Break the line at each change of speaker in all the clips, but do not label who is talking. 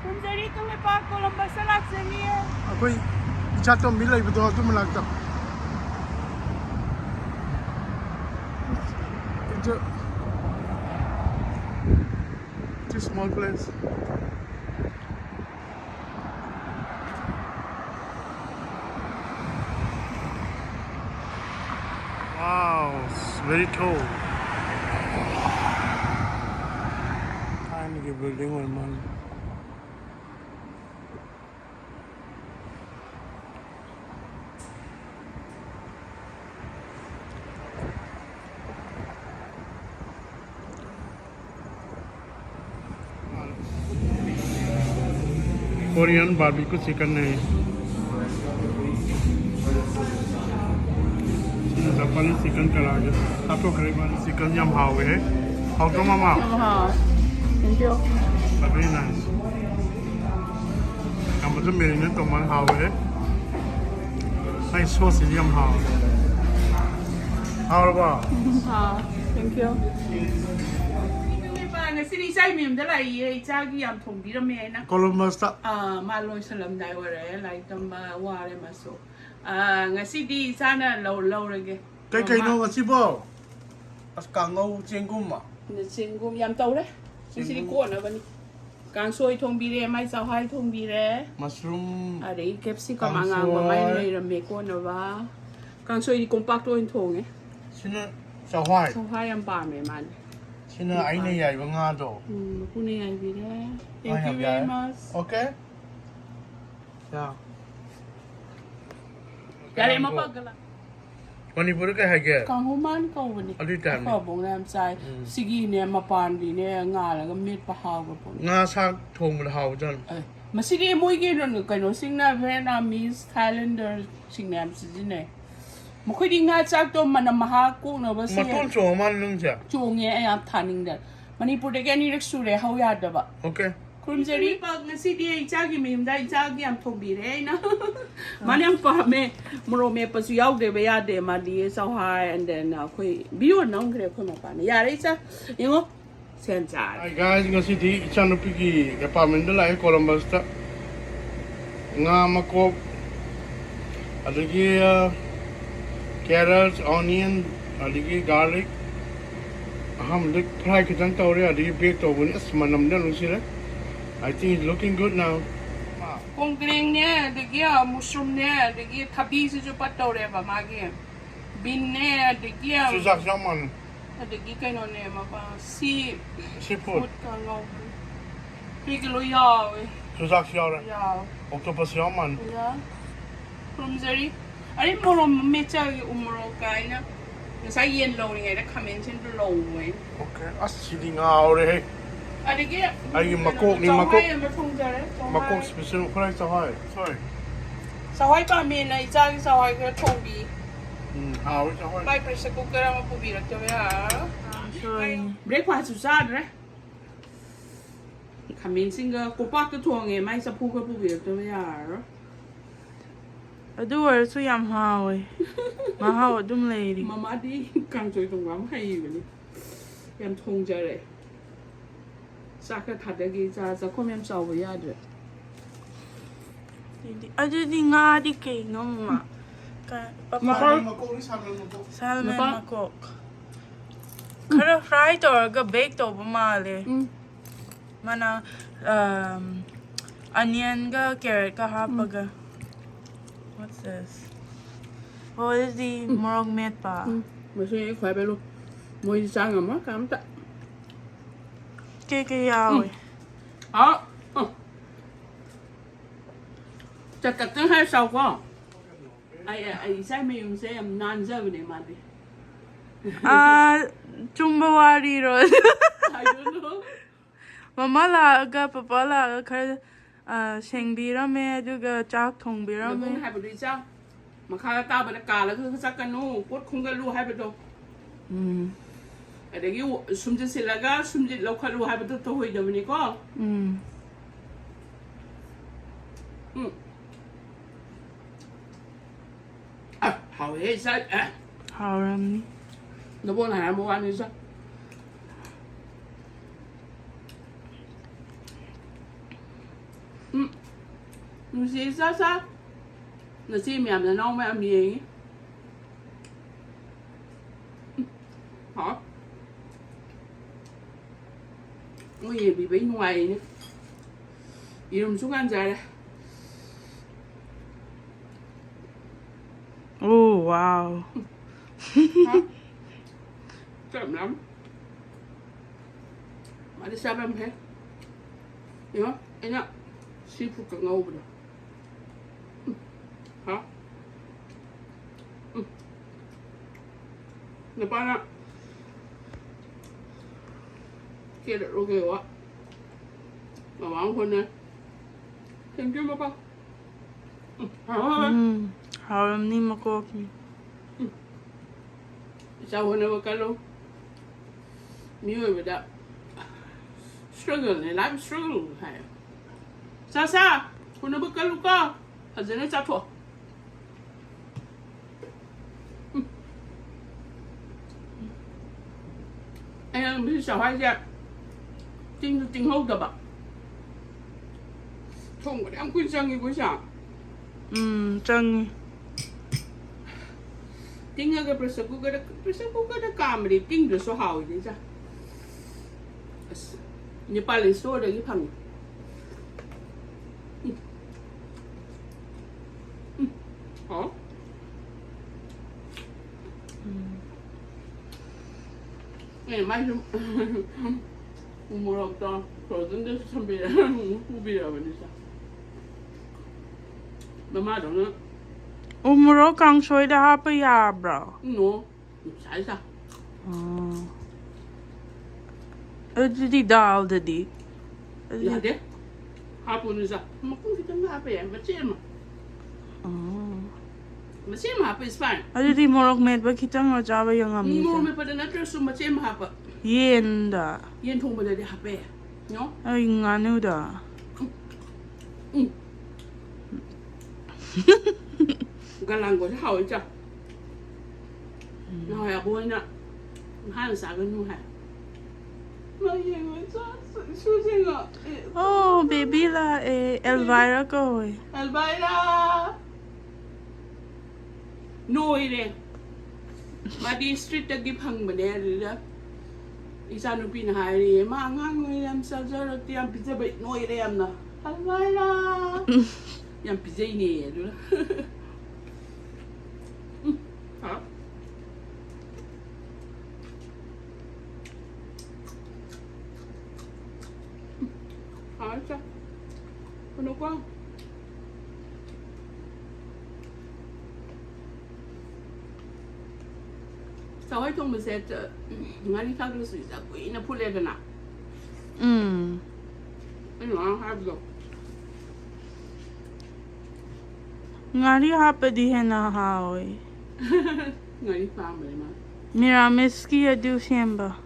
Punzerito may pa Columbus sa Laksaniya.
Ako'y IchaTombi's lang ito ito malagtak. It's a small place. Wow, it's very tall. Tiny building or man. Korean barbecue chicken है Japanese chicken करा के आपको करीबन chicken yum hawe है how to mama
Thank you.
very nice हम तो मेरे ने तो मन hawe है nice sauce yum hawe how about
Thank you. Sini sai miem da lai ye cha gi yam thong bi ra me na.
Columbus ta
Ma loi salam dai wa re lai tam wa re ma so. Ngasi di sana lâu rồi kìa.
cái nó mà chỉ bao càng ngâu chiên gum mà
Chiên gum yam tàu đấy. Sini ko na ba ni. Kang soi thong bi re mai sao hai thong bi re.
mushroom
Đấy capsicum ang ang ba mai nei ra me ko na ba. Kang soi di compact to thong eh.
xin sao hoài
Sao hai yam ba me man.
xin anh này vậy bằng Nga đồ
Ku ni ai bi re. Thank you very much.
okay yeah
Dari mapagala.
Manipuri cái hay kìa
Kang human ka wani.
Ở đây tạm
Ko bong nam sai. Sigi ne mapan di ne nga la ga mit pa haw ga pon.
Nga sang thùng một hào chân
Masidi mo gi no ka no sing na Vietnamese Thailander sing nam si ne. Mo khoi di nga chak to man ma ha ku no ba
mà
si.
tôn chỗ mà nương chả
Chu nge ay thaning da. Manipur de gani rek su re haw ya da ba.
okay
Kung seri pag nasidi ay chagi mim dai chagi am thong bi re na. Maniam pa me moro me pa su yaw de ba ya de ma di sao hai and then khoi bi yo nong kre khoi ma pa ne. Ya re cha. Yingo sen cha.
Hi guys ngasi di IchaTombi's ki apartment da lai Columbus ta nga makop adagi carrots onion adagi garlic ham lik fry kitang tau re adagi bake to bun as manam da lu sira I think it's looking good now
Kung green ne de gia mushroom ne de gia thabi se jo pat to re ba ma ge. Bin ne de gia
susak salmon
de gia kai no ne ma pa si
seafood
ka ngau. Pi lo ya we.
susak xiao ra
Ya.
octopus salmon
Ya. From zeri. Ari moro me cha umro kai na. Sa yen lo ni ngai da comment chen lo we.
okay as sili nga re
Ari ge.
Ai makok ni makok.
Ai ma thong ja re.
makop special fry sao hai sorry
Sa hoi pa me na cha sa hoi ka thong bi.
hào sao hai
Pai pressure cooker ma pu bi ra to ya. Breakfast su sa re. Kamin singa ko pa ka thuang e mai sa pu ka pu bi ra to ya.
Adu su yam hawe. Ma hawa dum lady.
Mama di kang choi tong wam hai yu ni. Yam thong ja re. Sa ka tha de gi sa ko mem sa wa ya de.
Adu di nga di kay ngam ma. Papa
makop ni salmon makop
salmon makok. Kara fry to ga bake to ba ma le. Mana onion ga carrot ka hapaga. What's this? Oh, this is the morog meat pa.
Ma se khoi ba lu. Moi sa ngam ma kam ta.
Kay yawe.
Chặt cắt cái hai sau có. Ai sai mấy ông sẽ làm nan ra về mà đi.
Chumbawari ro.
I don't know.
Mama la ga papa la khar sengbira me aduga chak thongbira
Mà cũng
me.
hai bữa đi sao? Mà khai tao bữa cả là cứ sắc cái nô, cốt không cái lu hai bữa đâu. Ở đây cái sum chỉ xí là cái sum chỉ lâu khai lu hai bữa đâu thôi đâu mình có. Hào hết sao?
Haram ni.
Nó buồn hả? Mua ăn đi sao? Nous c'est ça. Nó chỉ mềm là nông mà miếng. Hả? Ôi gì bị bấy ngoài nữa. Inom xuống ăn ra đây.
Oh, wow.
Hả? Chậm lắm. Mà đi sao em thế? Hiểu không? Anh ạ. Seafood cả ngâu rồi. Hả? Nè ba nè. Kia được ok quá. Mà bán con nè. Thêm chứ mà ba. Hả?
Haore ni makoki.
Sao hôm nay bà luôn? Nhiều người đã struggle này life struggle hay. Sao? Hôm nay bà luôn co. Thật sự nó sao thuộc. Anh em biết sao hay chưa? Chính hậu tập à? Không có em quên sang gì của sao?
Changi.
Chính cái pressure cooker đã cam đi chính được số hào gì chứ? Như Paris store đấy cái thằng. Hả? Này mai mua lọc to, rồi đến đây xong bây giờ không biết là gì sao? Mama đâu nữa?
Umuro kang soy da hapa ya, bro.
No, sai sao?
Di dal da di.
Dạ đấy. Hapon sao? Mà cũng phải tăng hapa ya, mà chết mà. Mà chết mà hapa is fine.
Di morok med ba kita nga java yung amisa.
Mo me pada na so mà chết mà hapa.
Yen da.
Yen thong pada di hapa ya. No?
Ay nganu da.
Galang của hậu chứ. Nó hay bôi nè. Hai sao cái nu hay. Mà yên người sao su sinh à.
Oh, baby la Elvira ko.
Elvira. Noi đi. Mà đi street ta ghi phăng mà nè rồi đó. Isa nu pin hai đi mà ngang người làm sao giờ tiêm pizza bị noi đi em nè. Elvira. Yang pizza ini rồi đó. Hả? Hả sao? Con đâu quá? Sao ấy không mình sẽ ngay đi khác cái gì sao quỷ nó phun lên cái nào? Anh nói hai giờ.
Ngari hapa di hena haoy.
Ngay đi farm vậy mà.
Mirameski adu siemba.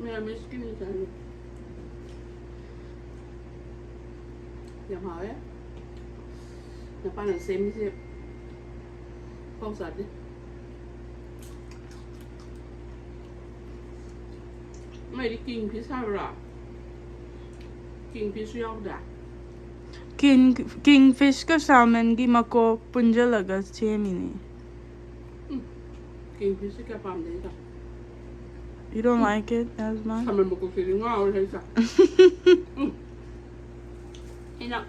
Mẹ miskin như thế này. Nhầm hỏi á. Nhà ba là xem không sạch đi. Mày đi kinh phía sau rồi. Kinh phía sau đã.
Kingfish ka salmon gi mako punjalaga chemini.
Kinh phía sau cái farm đấy sao?
You don't like it as much?
Sao mình một cuộc chuyện ngon hay sao? Thế nào?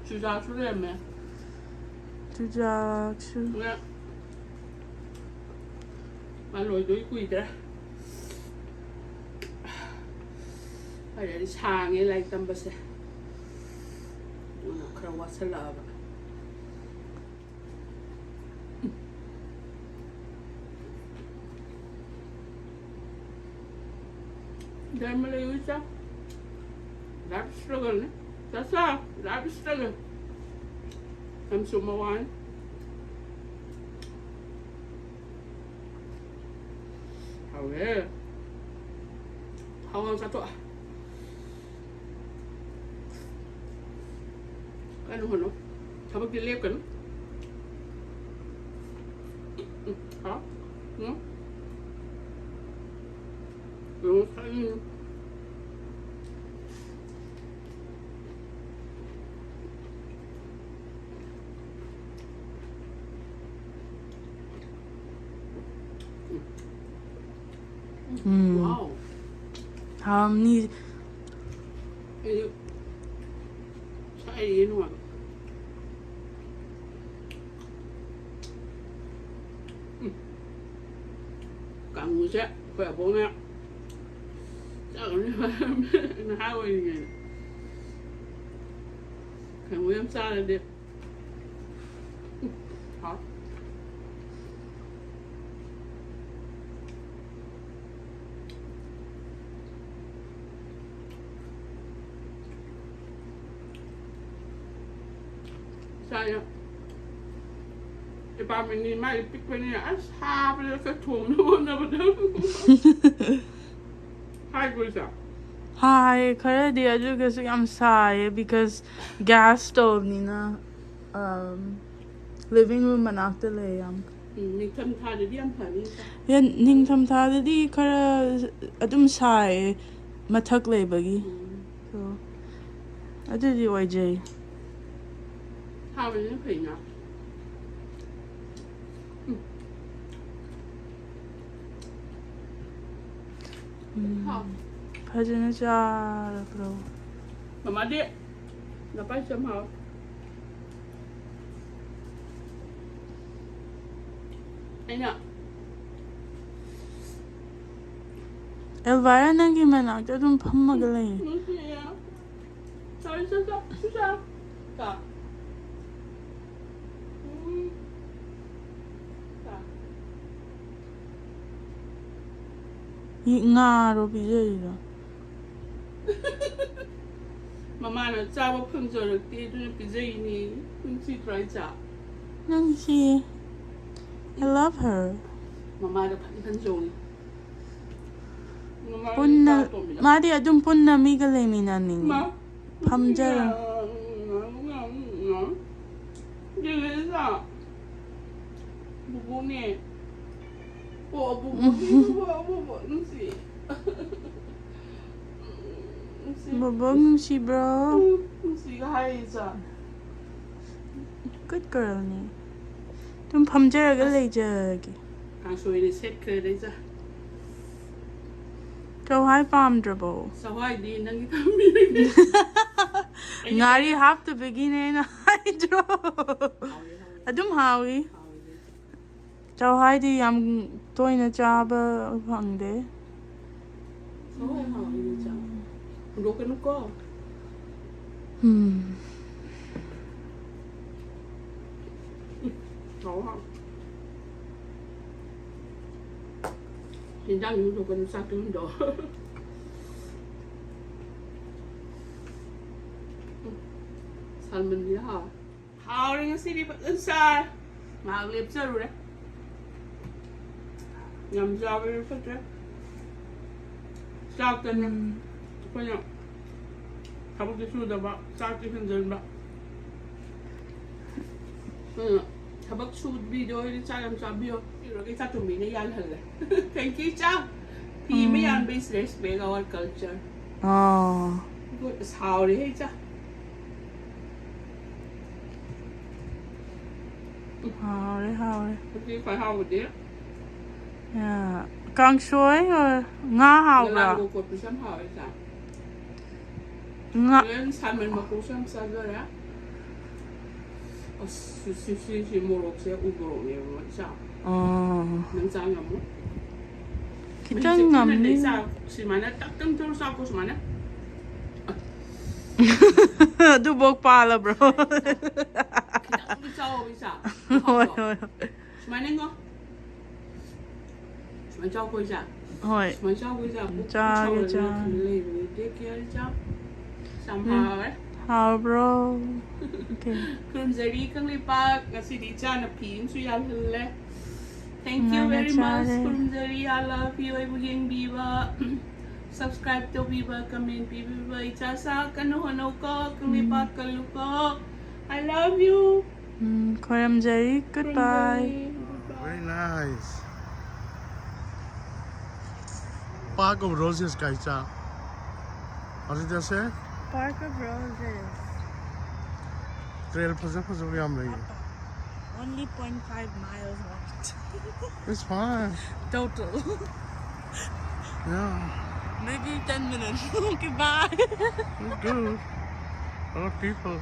Chú ra chú lên mẹ.
Tuja chu.
Nghe. Mà lôi đối quỳ ra. Phải để sang cái lại tâm bớt. Kau wassalam. Dan Melayu sao? Life struggle ni. Tak sah, life struggle. I'm Sumawan. Hawe. Hawang satu ah. Ano ano? Kapag dilip ka no? Ha? No? Yung kain. Wow.
Need
Ayun. Sa ayun mo. Càng mua sẽ khỏe bố mẹ. Chắc là nó hao rồi nhỉ. Càng mua em xa là đẹp. Hot. Saya ba mình đi mai pick bên này ăn xa bây giờ cái thùng nó vẫn đâu đâu. Hai người sao?
Hi, kaya di aja kasi I'm sorry because gas stove nina living room manakta le am.
Mình thầm tha để đi ăn phải đi sao?
Yan ning tham tha di kaya adum sai mathak le bagi. So adu di YJ.
Tha mình nó phải nhá.
Phajana cha bro.
Mama đi. Nó phải chấm hả? Anh ạ.
Elvira nangi manakta adum phammagale.
Sorry, sao? Cả.
Nga ro bijay ra.
Mama nó cha bố phừng rồi được tí tôi bị dây ní phừng chi try cha.
Nang si I love her.
Mama đã phừng rồi.
Punna madi adum punna mi gale mi naning.
Ma.
Phamjara.
Đi lên sao? Bố nè. Bố nó gì?
Babang si bro.
Nó gì hay sao?
Good girl ni. Tum phamjara gale jagi.
Càng xuôi đi xét cơ đấy sao?
Go high farm dribble.
Sao hai đi nâng cái thằng mình.
Ngari have to begin in hydro. Adum hawi. Chau hai di am toina chaba phangde.
Sao hai hỏi đi sao? Đồ cái nó có. Đó hả? Hiện đang những đồ cái nó sao tương đó. Salmon gì hả? Haore nga sini pa sa maglip sa rure. Ngam sabi rin sa tre. Sa akin yung kanya. Kapag isuda ba? Sa akin dyan ba? Kapag shoot video yun sa akin sabi yun. Pero kita tumina yan hala. Thank you, Cha. He may yan business make our culture.
Oh.
Good as Haore, hey, Cha.
Haore.
Hindi phải Haore đi.
Yeah. Kang shuai or nga hao
Wala
ra.
ko po pisang Haore sa.
Nga.
Ngayon, salmon makusang sa gara. O si Morok siya, ugoro niya mo siya.
Oh.
Nang sa nga mo.
Kita ngam ni.
Si mana, takang turo sa ako si mana.
Dubok pala bro.
Kita ko sa ako isa.
Hoy hoy.
Si mana nga? Si mana ko isa.
Hoy.
Si mana ko isa.
Cha, cha.
Take care, cha. Somehow, eh.
How bro. Okay.
Kung zari kang lipak, kasi di cha na pin so yan hula. Thank you
Nga
very
nga,
much,
Chare.
Kung zari. I love you. Ay buging biba. Subscribe to biba, comment biba. Ichasa kanuhanaw ko, kung lipak kaluko. I love you.
Koyam Jerry, goodbye.
Very nice. Park of Roses, Kaicha. What did I say?
Park of Roses.
Trail for yam lagi.
Only 0.5 miles walked.
It's fine.
Total.
Yeah,
Maybe 10 minutes. Okay, bye.
it's good. A lot of people.